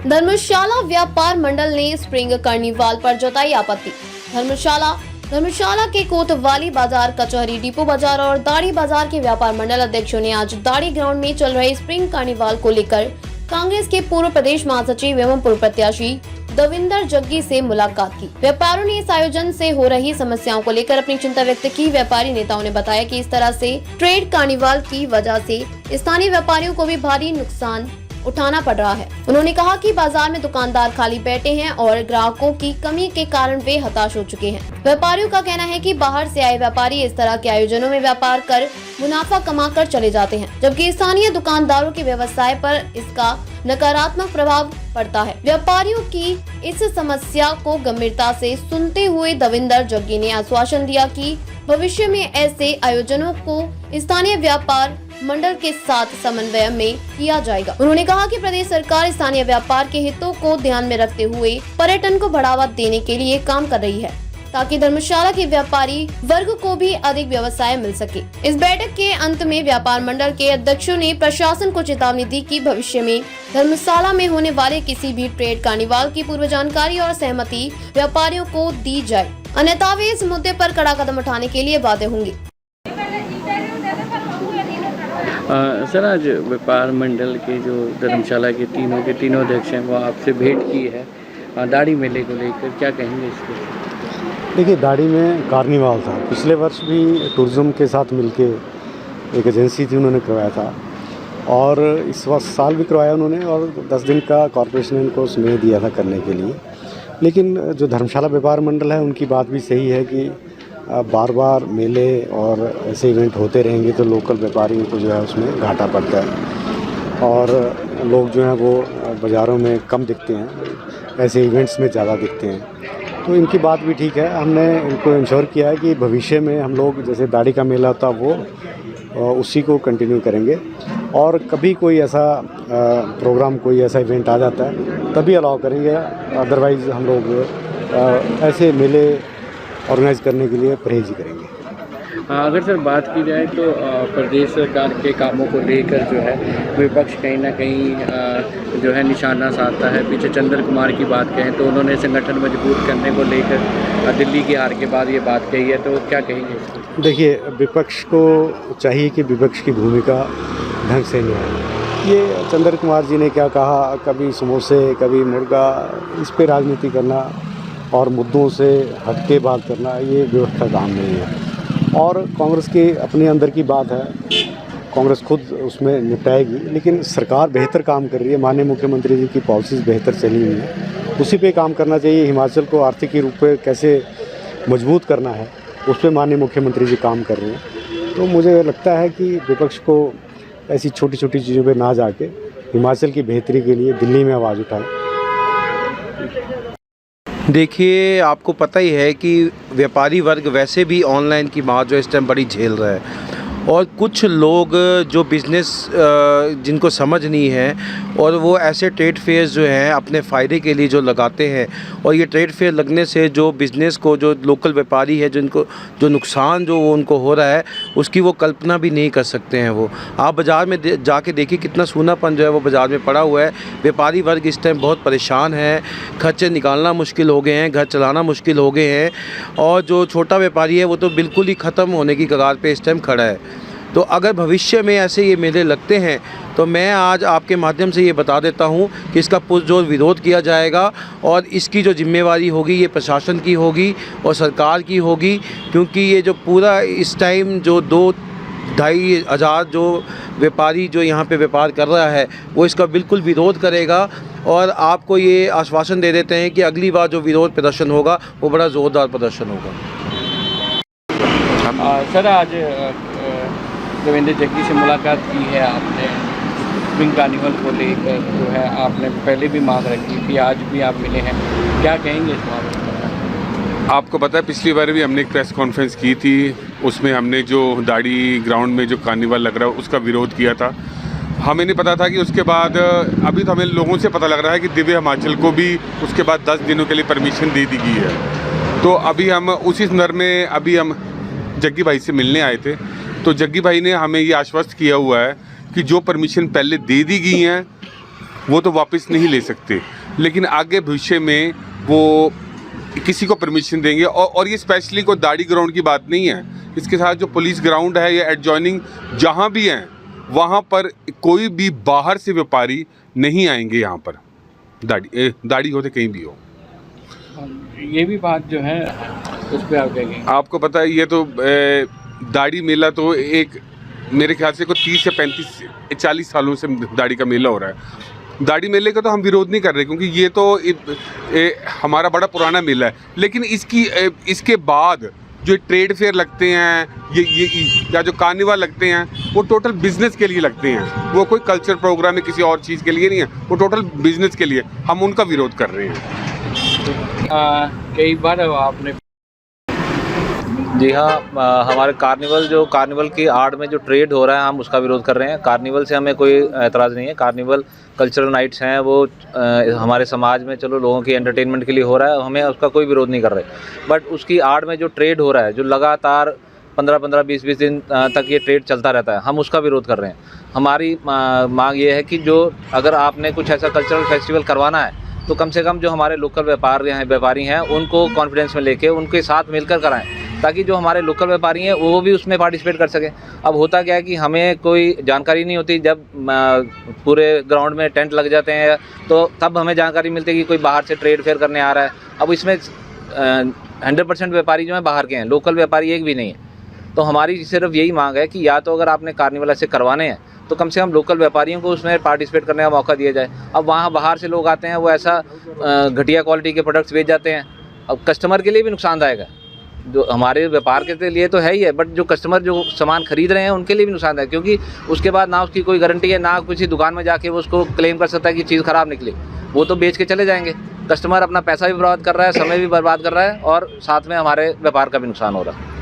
धर्मशाला व्यापार मंडल ने spring carnival पर जताई आपत्ति। धर्मशाला के कोतवाली बाजार, कचहरी डिपो बाजार और दाड़ी बाजार के व्यापार मंडल अध्यक्षों ने आज दाड़ी ग्राउंड में चल रहे स्प्रिंग कार्निवाल को लेकर कांग्रेस के पूर्व प्रदेश महासचिव एवं पूर्व प्रत्याशी दविंदर जग्गी से मुलाकात की। व्यापारियों ने इस आयोजन से हो रही समस्याओं को लेकर अपनी चिंता व्यक्त की। व्यापारी नेताओं ने बताया कि इस तरह से ट्रेड कार्निवाल की वजह से स्थानीय व्यापारियों को भी भारी नुकसान उठाना पड़ रहा है। उन्होंने कहा कि बाजार में दुकानदार खाली बैठे हैं और ग्राहकों की कमी के कारण वे हताश हो चुके हैं। व्यापारियों का कहना है कि बाहर से आए व्यापारी इस तरह के आयोजनों में व्यापार कर मुनाफा कमाकर चले जाते हैं, जबकि स्थानीय दुकानदारों के व्यवसाय पर इसका नकारात्मक प्रभाव पड़ता है। व्यापारियों की इस समस्या को गंभीरता से सुनते हुए दविंदर जग्गी ने आश्वासन दिया कि भविष्य में ऐसे आयोजनों को स्थानीय व्यापार मंडल के साथ समन्वय में किया जाएगा। उन्होंने कहा कि प्रदेश सरकार स्थानीय व्यापार के हितों को ध्यान में रखते हुए पर्यटन को बढ़ावा देने के लिए काम कर रही है, ताकि धर्मशाला के व्यापारी वर्ग को भी अधिक व्यवसाय मिल सके। इस बैठक के अंत में व्यापार मंडल के अध्यक्षों ने प्रशासन को चेतावनी दी कि भविष्य में धर्मशाला में होने वाले किसी भी ट्रेड कार्निवाल की पूर्व जानकारी और सहमति व्यापारियों को दी जाए, अन्यथा वे इस मुद्दे पर कड़ा कदम उठाने के लिए बाध्य होंगे। सर, आज व्यापार मंडल के जो धर्मशाला के तीनों अध्यक्ष हैं वो आपसे भेंट की है दाढ़ी मेले को लेकर, क्या कहेंगे इसको? देखिए, दाढ़ी में कार्निवाल था। पिछले वर्ष भी टूरिज़्म के साथ मिलके एक एजेंसी थी, उन्होंने करवाया था और इस वर्ष साल भी करवाया उन्होंने और 10 दिन का कॉर्पोरेशन ने इनको स्नेह दिया था करने के लिए। लेकिन जो धर्मशाला व्यापार मंडल है उनकी बात भी सही है कि बार बार मेले और ऐसे इवेंट होते रहेंगे तो लोकल व्यापारियों को जो है उसमें घाटा पड़ता है और लोग जो हैं वो बाज़ारों में कम दिखते हैं, ऐसे इवेंट्स में ज़्यादा दिखते हैं। तो इनकी बात भी ठीक है। हमने इनको इंश्योर किया है कि भविष्य में हम लोग जैसे दाढ़ी का मेला होता वो उसी को कंटिन्यू करेंगे और कभी कोई ऐसा प्रोग्राम, कोई ऐसा इवेंट आ जाता है तभी अलाउ करेंगे, अदरवाइज़ हम लोग ऐसे मेले ऑर्गेनाइज करने के लिए परहेज ही करेंगे। अगर सर बात की जाए तो प्रदेश सरकार के कामों को लेकर जो है विपक्ष कहीं ना कहीं जो है निशाना साधता है। पीछे चंद्र कुमार की बात कहें तो उन्होंने संगठन मजबूत करने को लेकर दिल्ली की हार के बाद ये बात कही है, तो क्या कहेंगे इसको? देखिए, विपक्ष को चाहिए कि विपक्ष की भूमिका ढंग से निभाए। ये चंद्र कुमार जी ने क्या कहा, कभी समोसे कभी मुर्गा, इस पे राजनीति करना और मुद्दों से हटके बात करना ये विपक्ष का काम नहीं है। और कांग्रेस की अपने अंदर की बात है, कांग्रेस खुद उसमें निपटाएगी, लेकिन सरकार बेहतर काम कर रही है। माननीय मुख्यमंत्री जी की पॉलिसीज़ बेहतर चली हुई है, उसी पे काम करना चाहिए। हिमाचल को आर्थिक रूप से कैसे मजबूत करना है उस पर माननीय मुख्यमंत्री जी काम कर रहे हैं। तो मुझे लगता है कि विपक्ष को ऐसी छोटी छोटी चीज़ों पर ना जाके हिमाचल की बेहतरी के लिए दिल्ली में आवाज़ उठाएं। देखिए, आपको पता ही है कि व्यापारी वर्ग वैसे भी ऑनलाइन की मार जो इस टाइम बड़ी झेल रहा है और कुछ लोग जो बिज़नेस जिनको समझ नहीं है और वो ऐसे ट्रेड फेयर्स जो हैं अपने फ़ायदे के लिए जो लगाते हैं और ये ट्रेड फेयर लगने से जो बिज़नेस को, जो लोकल व्यापारी है जिनको जो नुकसान जो उनको हो रहा है उसकी वो कल्पना भी नहीं कर सकते हैं। वो आप बाज़ार में जाके देखिए कितना सूनापन जो है वो बाज़ार में पड़ा हुआ है। व्यापारी वर्ग इस टाइम बहुत परेशान है, खर्चे निकालना मुश्किल हो गए हैं, घर चलाना मुश्किल हो गए हैं और जो छोटा व्यापारी है वो तो बिल्कुल ही ख़त्म होने की कगार पे इस टाइम खड़ा है। तो अगर भविष्य में ऐसे ये मेले लगते हैं तो मैं आज आपके माध्यम से ये बता देता हूँ कि इसका पुरजोर विरोध किया जाएगा और इसकी जो जिम्मेवारी होगी ये प्रशासन की होगी और सरकार की होगी, क्योंकि ये जो पूरा इस टाइम जो 2-2.5 हज़ार जो व्यापारी जो यहाँ पे व्यापार कर रहा है वो इसका बिल्कुल विरोध करेगा और आपको ये आश्वासन दे देते हैं कि अगली बार जो विरोध प्रदर्शन होगा वो बड़ा ज़ोरदार प्रदर्शन होगा। सर, आज दविंदर जग्गी से मुलाकात की है आपने, स्प्रिंग कार्निवल को लेकर जो है आपने पहले भी मांग रखी थी, आज भी आप मिले हैं, क्या कहेंगे इस मामले में? आपको पता है पिछली बार भी हमने एक प्रेस कॉन्फ्रेंस की थी, उसमें हमने जो दाढ़ी ग्राउंड में जो कार्निवल लग रहा है उसका विरोध किया था। हमें नहीं पता था कि उसके बाद अभी तो हमें लोगों से पता लग रहा है कि दिव्य हिमाचल को भी उसके बाद 10 दिनों के लिए परमिशन दे दी गई है। तो अभी हम उसी संदर्भ में अभी हम जग्गी भाई से मिलने आए थे, तो जग्गी भाई ने हमें ये आश्वस्त किया हुआ है कि जो परमिशन पहले दे दी गई हैं वो तो वापस नहीं ले सकते, लेकिन आगे भविष्य में वो किसी को परमिशन देंगे। और ये स्पेशली कोई दाढ़ी ग्राउंड की बात नहीं है, इसके साथ जो पुलिस ग्राउंड है या एडजॉइनिंग जहाँ भी हैं वहाँ पर कोई भी बाहर से व्यापारी नहीं आएंगे यहाँ पर, दाढ़ी होते कहीं भी हो। ये भी बात जो है उस पर आप क्या कहेंगे? आपको पता है ये तो दाढ़ी मेला तो एक मेरे ख्याल से कोई 30 से 35-40 सालों से दाढ़ी का मेला हो रहा है। दाढ़ी मेले का तो हम विरोध नहीं कर रहे, क्योंकि ये तो हमारा बड़ा पुराना मेला है, लेकिन इसके बाद जो ट्रेड फेयर लगते हैं ये या जो कार्निवल लगते हैं वो टोटल बिजनेस के लिए लगते हैं, वो कोई कल्चर प्रोग्राम है किसी और चीज़ के लिए नहीं है, वो टोटल बिजनेस के लिए। हम उनका विरोध कर रहे हैं। कई बार आपने जी हाँ, हमारे कार्निवल की आड़ में जो ट्रेड हो रहा है हम उसका विरोध कर रहे हैं। कार्निवल से हमें कोई एतराज़ नहीं है। कार्निवल कल्चरल नाइट्स हैं, वो हमारे समाज में चलो लोगों की एंटरटेनमेंट के लिए हो रहा है, हमें उसका कोई विरोध नहीं कर रहे। बट उसकी आड़ में जो ट्रेड हो रहा है, जो लगातार 15-15, 20-20 दिन तक ये ट्रेड चलता रहता है, हम उसका विरोध कर रहे हैं। हमारी मांग ये है कि जो अगर आपने कुछ ऐसा कल्चरल फेस्टिवल करवाना है तो कम से कम जो हमारे लोकल व्यापारी हैं उनको कॉन्फिडेंस में लेके उनके साथ मिलकर कराएं, ताकि जो हमारे लोकल व्यापारी हैं वो भी उसमें पार्टिसिपेट कर सकें। अब होता क्या है कि हमें कोई जानकारी नहीं होती, जब पूरे ग्राउंड में टेंट लग जाते हैं तो तब हमें जानकारी मिलती है कि कोई बाहर से ट्रेड फेयर करने आ रहा है। अब इसमें 100% व्यापारी जो हैं बाहर के हैं, लोकल व्यापारी एक भी नहीं है। तो हमारी सिर्फ यही मांग है कि या तो अगर आपने कार्निवल ऐसे करवाने हैं तो कम से कम लोकल व्यापारियों को उसमें पार्टिसिपेट करने का मौका दिया जाए। अब वहाँ बाहर से लोग आते हैं, वो ऐसा घटिया क्वालिटी के प्रोडक्ट्स बेच जाते हैं। अब कस्टमर के लिए भी नुकसानदायक है, जो हमारे व्यापार के लिए तो है ही है, बट जो कस्टमर जो सामान खरीद रहे हैं उनके लिए भी नुकसानदायक, क्योंकि उसके बाद ना उसकी कोई गारंटी है, ना किसी दुकान में जाके वो उसको क्लेम कर सकता है कि चीज़ ख़राब निकली। वो तो बेच के चले जाएंगे। कस्टमर अपना पैसा भी बर्बाद कर रहा है, समय भी बर्बाद कर रहा है, और साथ में हमारे व्यापार का भी नुकसान हो रहा है।